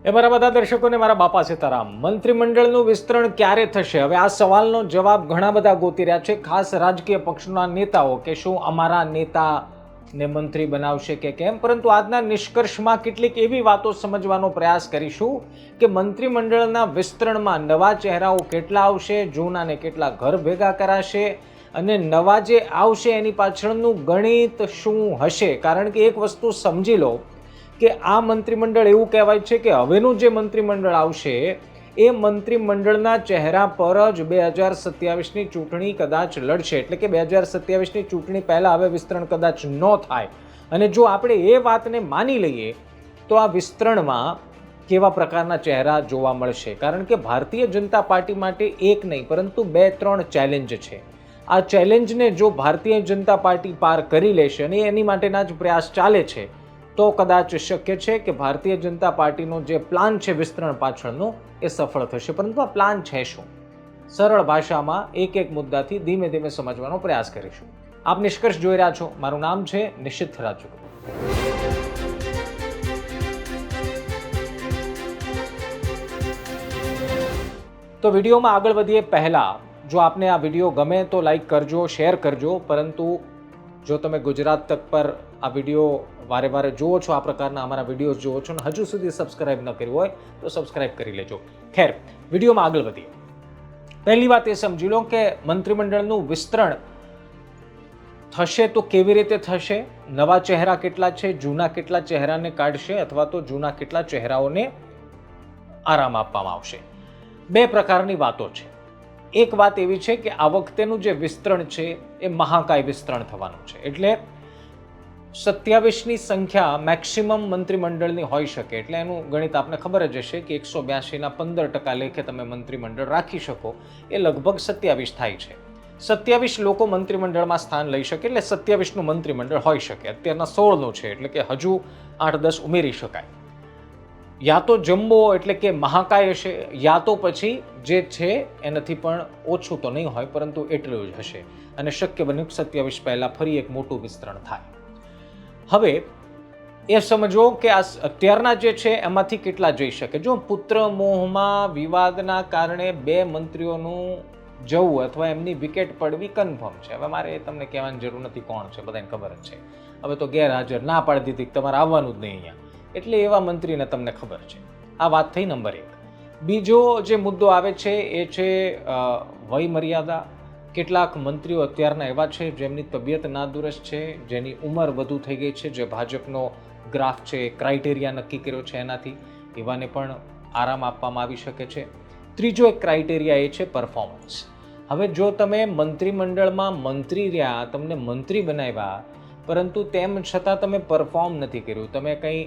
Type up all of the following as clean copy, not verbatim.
એ મારા બધા દર્શકોને મારા બાપા સીતારામ. મંત્રીમંડળનું વિસ્તરણ ક્યારે થશે? હવે આ સવાલનો જવાબ ઘણા બધા ગોતી રહ્યા છે, ખાસ રાજકીય પક્ષના નેતાઓ, કે શું અમારા નેતાને મંત્રી બનાવશે કે કેમ. પરંતુ આજના નિષ્કર્ષમાં કેટલીક એવી વાતો સમજવાનો પ્રયાસ કરીશું કે મંત્રીમંડળના વિસ્તરણમાં નવા ચહેરાઓ કેટલા આવશે, જૂનાને કેટલા ઘર ભેગા કરાશે, અને નવા જે આવશે એની પાછળનું ગણિત શું હશે. કારણ કે એક વસ્તુ સમજી લો કે આ મંત્રીમંડળ એવું કહેવાય છે કે હવેનું જે મંત્રીમંડળ આવશે એ મંત્રીમંડળના ચહેરા પર જ 2027ની ચૂંટણી કદાચ લડશે. એટલે કે 2027ની ચૂંટણી પહેલાં હવે વિસ્તરણ કદાચ ન થાય. અને જો આપણે એ વાતને માની લઈએ તો આ વિસ્તરણમાં કેવા પ્રકારના ચહેરા જોવા મળશે. કારણ કે ભારતીય જનતા પાર્ટી માટે એક નહીં પરંતુ 2-3 ચેલેન્જ છે. આ ચેલેન્જને જો ભારતીય જનતા પાર્ટી પાર કરી લેશે અને એની માટેના જ પ્રયાસ ચાલે છે તો કદાચ શક્ય છે કે ભારતીય જનતા પાર્ટીનો જે પ્લાન છે વિસ્તરણ પાછળનો એ સફળ થશે. પરંતુ આ પ્લાન છે શું? સરળ ભાષામાં એક એક મુદ્દાથી ધીમે ધીમે સમજવાનો પ્રયાસ કરીશું. આપ નિષ્કર્ષ જોઈ રહ્યા છો. મારું નામ છે નિશિત રાજુ. તો વિડીયોમાં આગળ વધીએ પહેલાં જો આપને આ વિડીયો ગમે તો લાઈક કરજો, શેર કરજો. પરંતુ જો તમે ગુજરાત તક પર આ વિડીયો વારે વારે જુઓ છો, આ પ્રકારના અમારા વિડીયો જુઓ છો અને હજુ સુધી સબસ્ક્રાઇબ ન કર્યું હોય તો સબસ્ક્રાઇબ કરી લેજો. ખેર, વિડીયોમાં આગળ વધીએ. પહેલી વાત એ સમજી લો કે મંત્રીમંડળનું વિસ્તરણ થશે તો કેવી રીતે થશે, નવા ચહેરા કેટલા છે, જૂના કેટલા ચહેરાને કાઢશે અથવા તો જૂના કેટલા ચહેરાઓને આરામ આપવામાં આવશે. બે પ્રકારની વાતો છે. એક વાત એવી છે કે આ વખતેનું જે વિસ્તરણ છે એ મહાકાય વિસ્તરણ થવાનું છે. એટલે 27ની સંખ્યા મેક્સિમમ મંત્રીમંડળની હોઈ શકે. એટલે એનું ગણિત આપને ખબર જ હશે કે 182ના 15% લેખે તમે મંત્રીમંડળ રાખી શકો. એ લગભગ 27 થાય છે. 27 લોકો મંત્રીમંડળમાં સ્થાન લઈ શકે. એટલે 27નું મંત્રીમંડળ હોઈ શકે. અત્યારના 16નું છે એટલે કે હજુ 8-10 ઉમેરી શકાય. યા તો જમ્બો એટલે કે મહાકાય હશે, યા તો પછી જે છે એનાથી પણ ઓછું તો નહીં હોય પરંતુ એટલું જ હશે. અને શક્ય બન્યું 27 પહેલાં ફરી એક મોટું વિસ્તરણ થાય. હવે એ સમજો કે આ અત્યારના જે છે એમાંથી કેટલા જઈ શકે. જો પુત્ર મોહમાં વિવાદના કારણે 2 મંત્રીઓનું જવું અથવા એમની વિકેટ પડવી કન્ફર્મ છે. હવે મારે તમને કહેવાની જરૂર નથી કોણ છે, બધાને ખબર જ છે. હવે તો ગેરહાજર ના પાડી દીધી કે તમારે આવવાનું જ નહીં અહીંયા. એટલે એવા મંત્રીને તમને ખબર છે. આ વાત થઈ નંબર 1. બીજો જે મુદ્દો આવે છે એ છે વય મર્યાદા. કેટલાક મંત્રીઓ અત્યારના એવા છે જેમની તબિયત નાદુરસ્ત છે, જેની ઉંમર વધુ થઈ ગઈ છે, જે ભાજપનો ગ્રાફ છે, ક્રાઇટેરિયા નક્કી કર્યો છે એનાથી એવાને પણ આરામ આપવામાં આવી શકે છે. ત્રીજો એક ક્રાઇટેરિયા એ છે પરફોર્મન્સ. હવે જો તમે મંત્રીમંડળમાં મંત્રી રહ્યા, તમને મંત્રી બનાવ્યા, પરંતુ તેમ છતાં તમે પરફોર્મ નથી કર્યું, તમે કંઈ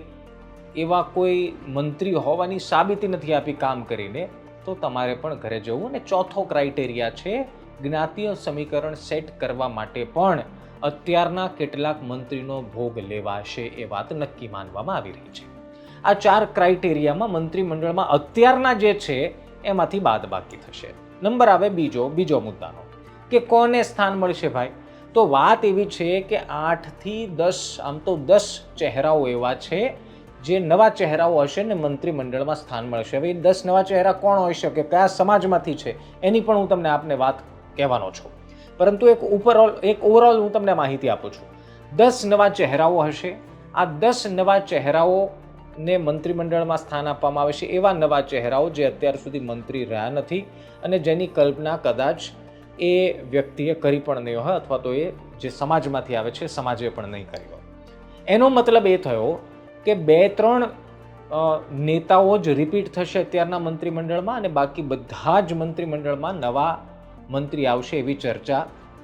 એવા કોઈ મંત્રી હોવાની સાબિતી નથી આપી કામ કરીને, તો તમારે પણ ઘરે જવું. અને ચોથો ક્રાઇટેરિયા છે જ્ઞાતીય સમીકરણ સેટ કરવા માટે પણ અત્યારના કેટલાક મંત્રીનો ભોગ લેવાશે એ વાત નક્કી માનવામાં આવી રહી છે. આ 4 ક્રાઇટેરિયામાં મંત્રીમંડળમાં અત્યારના જે છે એમાંથી બાદબાકી થશે. નંબર આવે બીજો મુદ્દાનો કે કોને સ્થાન મળશે ભાઈ. તો વાત એવી છે કે 8થી 10 આમ તો 10 ચહેરાઓ એવા છે જે નવા ચહેરાઓ હશે ને મંત્રીમંડળમાં સ્થાન મળશે. હવે 10 નવા ચહેરા કોણ હોઈ શકે, કયા સમાજમાંથી છે એની પણ હું તમને આપને વાત કહેવાનો છું. પરંતુ એક ઓવરઓલ હું તમને માહિતી આપું છું. 10 નવા ચહેરાઓ હશે. આ 10 નવા ચહેરાઓને મંત્રીમંડળમાં સ્થાન આપવામાં આવે છે. એવા નવા ચહેરાઓ જે અત્યાર સુધી મંત્રી રહ્યા નથી અને જેની કલ્પના કદાચ એ વ્યક્તિએ કરી પણ નહીં હોય અથવા તો એ જે સમાજમાંથી આવે છે સમાજે પણ નહીં કરી હોય. એનો મતલબ એ થયો કે 2-3 નેતાઓ જ રિપીટ થશે અત્યારના મંત્રીમંડળમાં અને બાકી બધા જ મંત્રીમંડળમાં નવા મંત્રી આવશે એવી ચર્ચા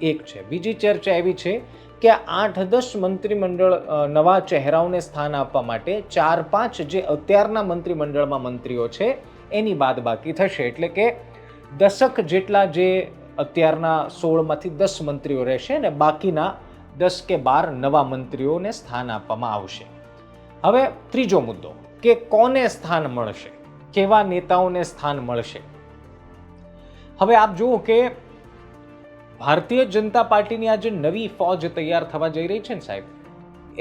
એક છે. બીજી ચર્ચા એવી છે કે 8-10 મંત્રીમંડળ નવા ચહેરાઓને સ્થાન આપવા માટે 4-5 જે અત્યારના મંત્રીમંડળમાં મંત્રીઓ છે એની બાદબાકી થશે. એટલે કે 10 જેટલા જે અત્યારના 16માંથી 10 મંત્રીઓ રહેશે અને બાકીના 10 કે 12 નવા મંત્રીઓને સ્થાન આપવામાં આવશે. હવે ત્રીજો મુદ્દો કે કોને સ્થાન મળશે, કેવા નેતાઓને સ્થાન મળશે. હવે આપ જુઓ કે ભારતીય જનતા પાર્ટીની આ જે નવી ફોજ તૈયાર થવા જઈ રહી છે ને સાહેબ,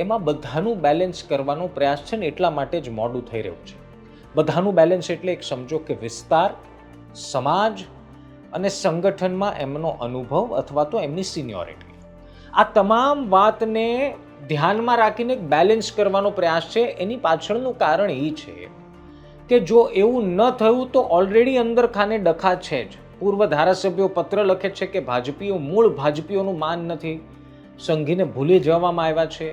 એમાં બધાનું બેલેન્સ કરવાનો પ્રયાસ છે ને એટલા માટે જ મોડું થઈ રહ્યું છે. બધાનું બેલેન્સ એટલે એક સમજો કે વિસ્તાર, સમાજ અને સંગઠનમાં એમનો અનુભવ અથવા તો એમની સિનિયોરિટી, આ તમામ વાતને ધ્યાનમાં રાખીને એક બેલેન્સ કરવાનો પ્રયાસ છે. એની પાછળનું કારણ એ છે કે જો એવું ન થયું તો ઓલરેડી અંદર ખાને ડખા છે જ. પૂર્વ ધારાસભ્યો પત્ર લખે છે કે ભાજપીઓ, મૂળ ભાજપીઓનું માન નથી, સંઘીને ભૂલી જવામાં આવ્યા છે.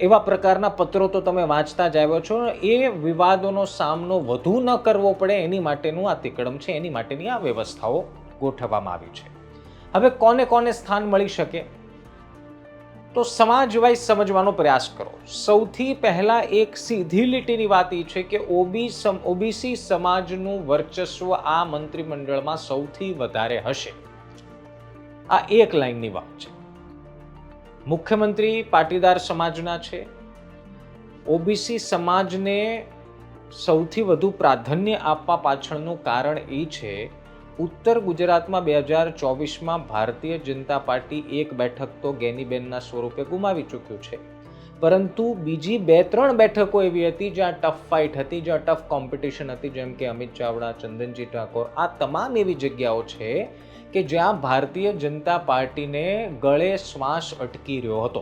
એવા પ્રકારના પત્રો તો તમે વાંચતા જ આવ્યો છો. એ વિવાદોનો સામનો વધુ ન કરવો પડે એની માટેનું આ તિકડમ છે, એની માટેની આ વ્યવસ્થાઓ ગોઠવવામાં આવી છે. હવે કોને કોને સ્થાન મળી શકે તો સમાજ વાઇઝ સમજવાનો પ્રયાસ કરો. સૌથી પહેલા એક સીધી લીટીની વાત એ છે કે ઓબીસી સમાજનું વર્ચસ્વ આ મંત્રીમંડળમાં સૌથી વધારે હશે. આ એક લાઈનની વાત છે. મુખ્યમંત્રી પાટીદાર સમાજના છે. ઓબીસી સમાજને સૌથી વધુ પ્રાધાન્ય આપવા પાછળનું કારણ એ છે, ઉત્તર ગુજરાતમાં 2024માં ભારતીય જનતા પાર્ટી એક બેઠક તો ગેનીબેનના સ્વરૂપે ગુમાવી ચૂક્યું છે, પરંતુ બીજી 2-3 બેઠકો એવી હતી જ્યાં ટફ ફાઇટ હતી, જ્યાં ટફ કોમ્પિટિશન હતી, જેમ કે અમિત ચાવડા, ચંદનજી ઠાકોર. આ તમામ એવી જગ્યાઓ છે કે જ્યાં ભારતીય જનતા પાર્ટીને ગળે શ્વાસ અટકી રહ્યો હતો.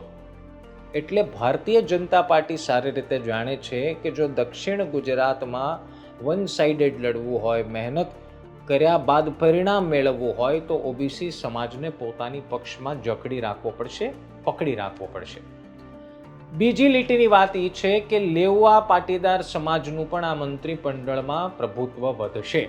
એટલે ભારતીય જનતા પાર્ટી સારી રીતે જાણે છે કે જો દક્ષિણ ગુજરાતમાં વન સાઇડેડ લડવું હોય, મહેનત કર્યા બાદ પરિણામ મેળવવું હોય તો ઓબીસી સમાજને પોતાની પક્ષમાં પકડી રાખવો પડશે. બીજી લીટીની વાત એ છે કે લેવા પાટીદાર સમાજનું પણ આ મંત્રીમંડળમાં પ્રભુત્વ વધશે.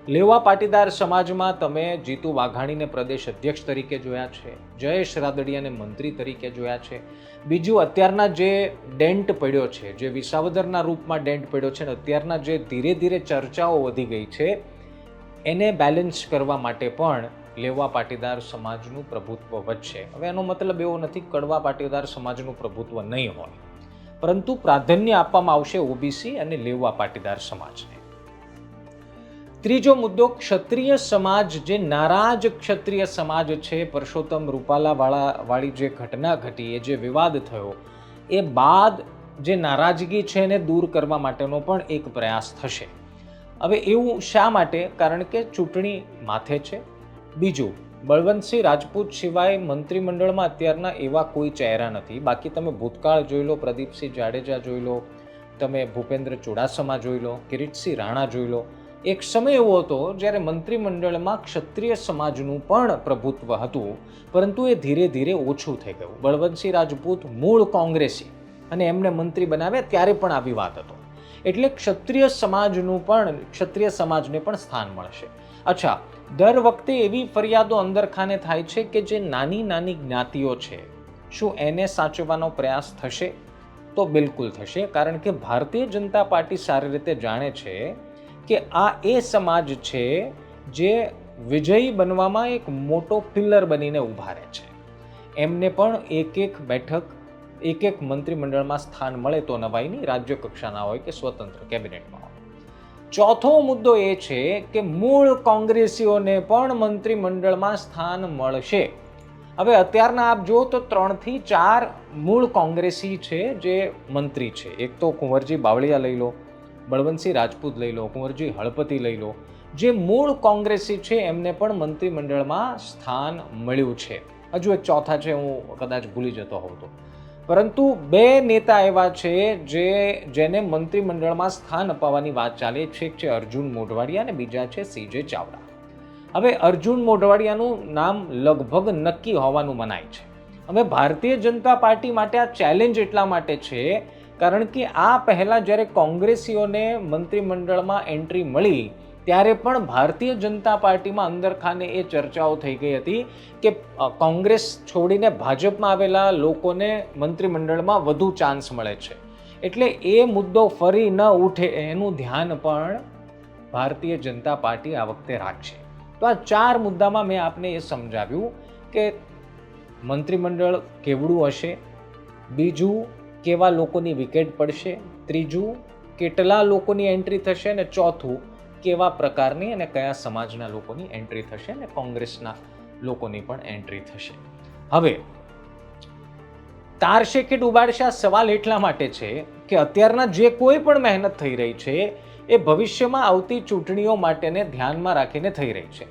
લેવા પાટીદાર સમાજમાં તમે જીતુ વાઘાણીને પ્રદેશ અધ્યક્ષ તરીકે જોયા છે, જયેશ રાદડિયાને મંત્રી તરીકે જોયા છે. બીજું, અત્યારના જે ડેન્ટ પડ્યો છે, જે વિસાવદરના રૂપમાં ડેન્ટ પડ્યો છે, અને અત્યારના જે ધીરે ધીરે ચર્ચાઓ વધી ગઈ છે, એને બેલેન્સ કરવા માટે પણ લેવા પાટીદાર સમાજનું પ્રભુત્વ વધશે. હવે એનો મતલબ એવો નથી કડવા પાટીદાર સમાજનું પ્રભુત્વ નહીં હોય, પરંતુ પ્રાધાન્ય આપવામાં આવશે ઓબીસી અને લેવા પાટીદાર સમાજને. ત્રીજો મુદ્દો, ક્ષત્રિય સમાજ, જે નારાજ ક્ષત્રિય સમાજ છે, પરસોત્તમ રૂપાલા વાળી જે ઘટના ઘટી, એ જે વિવાદ થયો, એ બાદ જે નારાજગી છે એને દૂર કરવા માટેનો પણ એક પ્રયાસ થશે. હવે એવું શા માટે? કારણ કે ચૂંટણી માથે છે. બીજું, બળવંતસિંહ રાજપૂત સિવાય મંત્રીમંડળમાં અત્યારના એવા કોઈ ચહેરા નથી. બાકી તમે ભૂતકાળ જોઈ લો, પ્રદીપસિંહ જાડેજા જોઈ લો, તમે ભૂપેન્દ્ર ચુડાસમા જોઈ લો, કિરીટસિંહ રાણા જોઈ લો. એક સમય એવો હતો જ્યારે મંત્રીમંડળમાં ક્ષત્રિય સમાજનું પણ પ્રભુત્વ હતું, પરંતુ એ ધીરે ધીરે ઓછું થઈ ગયું. બળવંતસિંહ રાજપૂત મૂળ કોંગ્રેસી અને એમને મંત્રી બનાવ્યા ત્યારે પણ આ વિવાદ હતો. એટલે ક્ષત્રિય સમાજને પણ સ્થાન મળશે. અચ્છા, દર વખતે એવી ફરિયાદો અંદર ખાને થાય છે કે જે નાની નાની જ્ઞાતિઓ છે, શું એને સાચવવાનો પ્રયાસ થશે? તો બિલકુલ થશે. કારણ કે ભારતીય જનતા પાર્ટી સારી રીતે જાણે છે કે આ એ સમાજ છે જે વિજયી બનવામાં એક મોટો પિલ્લર બનીને ઊભા રહે છે. એમને પણ એક બેઠક, એક મંત્રીમંડળમાં સ્થાન મળે તો નવાઈ નહીં, રાજ્ય કક્ષાના હોય કે સ્વતંત્ર કેબિનેટમાં હોય. ચોથો મુદ્દો એ છે કે મૂળ કોંગ્રેસીઓને પણ મંત્રીમંડળમાં સ્થાન મળશે. હવે અત્યારના આપ જુઓ તો 3 થી 4 મૂળ કોંગ્રેસી છે જે મંત્રી છે. એક તો કુંવરજી બાવળિયા લઈ લો, બળવંતસિંહ રાજપૂત લઈ લો, કુંવરજી હળપતિ લઈ લો. જે મૂળ કોંગ્રેસી છે એમને પણ મંત્રીમંડળમાં સ્થાન મળ્યું છે. હજુ એક ચોથા છે, હું કદાચ ભૂલી જતો હોઉં તો. પરંતુ 2 નેતા એવા છે જેને મંત્રીમંડળમાં સ્થાન અપાવવાની વાત ચાલે છે. એક છે અર્જુન મોઢવાડિયા અને બીજા છે CJ ચાવડા. હવે અર્જુન મોઢવાડિયાનું નામ લગભગ નક્કી હોવાનું મનાય છે. હવે ભારતીય જનતા પાર્ટી માટે આ ચેલેન્જ એટલા માટે છે કારણ કે આ પહેલાં જ્યારે કોંગ્રેસીઓને મંત્રીમંડળમાં એન્ટ્રી મળી ત્યારે પણ ભારતીય જનતા પાર્ટીમાં અંદર ખાને એ ચર્ચાઓ થઈ ગઈ હતી કે કોંગ્રેસ છોડીને ભાજપમાં આવેલા લોકોને મંત્રીમંડળમાં વધુ ચાન્સ મળે છે. એટલે એ મુદ્દો ફરી ન ઉઠે એનું ધ્યાન પણ ભારતીય જનતા પાર્ટી આ વખતે રાખશે. તો આ 4 મુદ્દામાં મેં આપને એ સમજાવ્યું કે મંત્રીમંડળ કેવડું હશે, બીજું કેવા લોકોની વિકેટ પડશે, ત્રીજું કેટલા લોકોની એન્ટ્રી થશે, અને ચોથું કેવા પ્રકારની અને કયા સમાજના લોકોની એન્ટ્રી થશે, અને કોંગ્રેસના લોકોની પણ એન્ટ્રી થશે. હવે તારશેકેટ ઉબાડશે આ સવાલ એટલા માટે છે કે અત્યારના જે કોઈ પણ મહેનત થઈ રહી છે એ ભવિષ્યમાં આવતી ચૂંટણીઓ માટેને ધ્યાનમાં રાખીને થઈ રહી છે.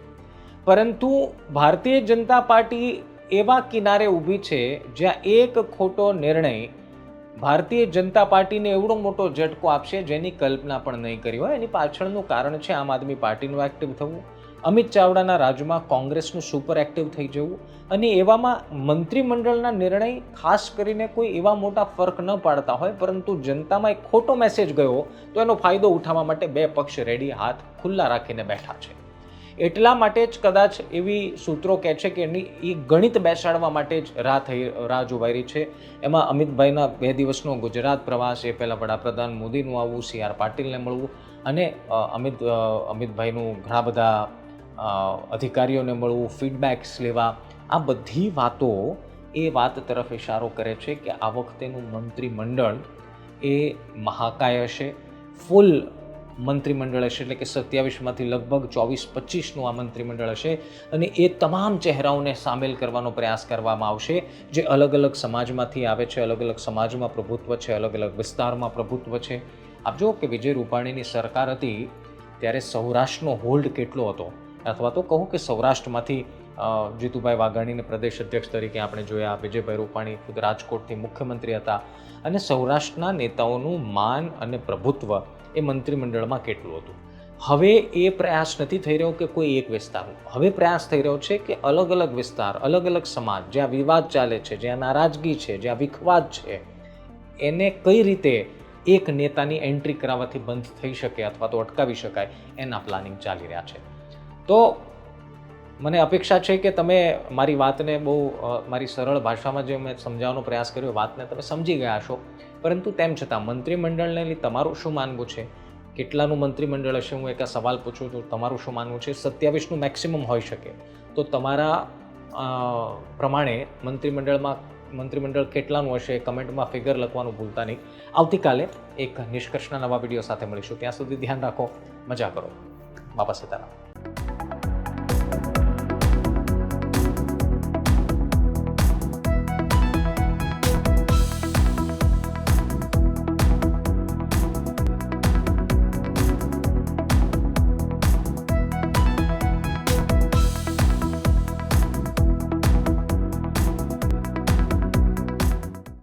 પરંતુ ભારતીય જનતા પાર્ટી એવા કિનારે ઊભી છે જ્યાં એક ખોટો નિર્ણય ભારતીય જનતા પાર્ટીને એવડો મોટો ઝટકો આપશે જેની કલ્પના પણ નહીં કરી હોય. એની પાછળનું કારણ છે આમ આદમી પાર્ટીનું એક્ટિવ થવું, અમિત ચાવડાના રાજમાં કોંગ્રેસનું સુપર એક્ટિવ થઈ જવું, અને એવામાં મંત્રીમંડળના નિર્ણય ખાસ કરીને કોઈ એવા મોટા ફરક ન પાડતા હોય, પરંતુ જનતામાં એક ખોટો મેસેજ ગયો તો એનો ફાયદો ઉઠાવવા માટે બે પક્ષ રેડી હાથ ખુલ્લા રાખીને બેઠા છે. એટલા માટે જ કદાચ એવી સૂત્રો કહે છે કે એની એ ગણિત બેસાડવા માટે જ રાહ જોવાઈ રહી છે. એમાં અમિતભાઈના 2 દિવસનો ગુજરાત પ્રવાસ, એ પહેલાં વડાપ્રધાન મોદીનું આવવું, CR પાટીલને મળવું, અને અમિતભાઈનું ઘણા બધા અધિકારીઓને મળવું, ફીડબેક્સ લેવા, આ બધી વાતો એ વાત તરફ ઇશારો કરે છે કે આ વખતેનું મંત્રીમંડળ એ મહાકાય હશે, ફૂલ મંત્રીમંડળ હશે, એટલે કે 27માંથી લગભગ 24-25નું આ મંત્રીમંડળ હશે, અને એ તમામ ચહેરાઓને સામેલ કરવાનો પ્રયાસ કરવામાં આવશે જે અલગ અલગ સમાજમાંથી આવે છે, અલગ અલગ સમાજમાં પ્રભુત્વ છે, અલગ અલગ વિસ્તારમાં પ્રભુત્વ છે. આપ જુઓ કે વિજય રૂપાણીની સરકાર હતી ત્યારે સૌરાષ્ટ્રનો હોલ્ડ કેટલો હતો, અથવા તો કહું કે સૌરાષ્ટ્રમાંથી જીતુભાઈ વાઘાણીને પ્રદેશ અધ્યક્ષ તરીકે આપણે જોયા, વિજયભાઈ રૂપાણી ખુદ રાજકોટથી મુખ્યમંત્રી હતા, અને સૌરાષ્ટ્રના નેતાઓનું માન અને પ્રભુત્વ એ મંત્રીમંડળમાં કેટલું હતું. હવે એ પ્રયાસ નથી થઈ રહ્યો કે કોઈ એક વિસ્તારનો, હવે પ્રયાસ થઈ રહ્યો છે કે અલગ અલગ વિસ્તાર, અલગ અલગ સમાજ, જ્યાં વિવાદ ચાલે છે, જ્યાં નારાજગી છે, જ્યાં વિખવાદ છે, એને કઈ રીતે એક નેતાની એન્ટ્રી કરાવવાથી બંધ થઈ શકે અથવા તો અટકાવી શકાય, એના પ્લાનિંગ ચાલી રહ્યા છે. તો મને અપેક્ષા છે કે તમે મારી વાતને બહુ મારી સરળ ભાષામાં જે મેં સમજાવવાનો પ્રયાસ કર્યો, વાતને તમે સમજી ગયા હશો. પરંતુ તેમ છતાં મંત્રીમંડળને લઈ તમારું શું માનવું છે? કેટલાનું મંત્રીમંડળ હશે? હું એક આ સવાલ પૂછું છું, તમારું શું માનવું છે? 27નું મેક્સિમમ હોઈ શકે, તો તમારા પ્રમાણે મંત્રીમંડળ કેટલાનું હશે? કમેન્ટમાં ફિગર લખવાનું ભૂલતા નહીં. આવતીકાલે એક નિષ્કર્ષના નવા વિડીયો સાથે મળીશું. ત્યાં સુધી ધ્યાન રાખો, મજા કરો. બાપા સીતારામ.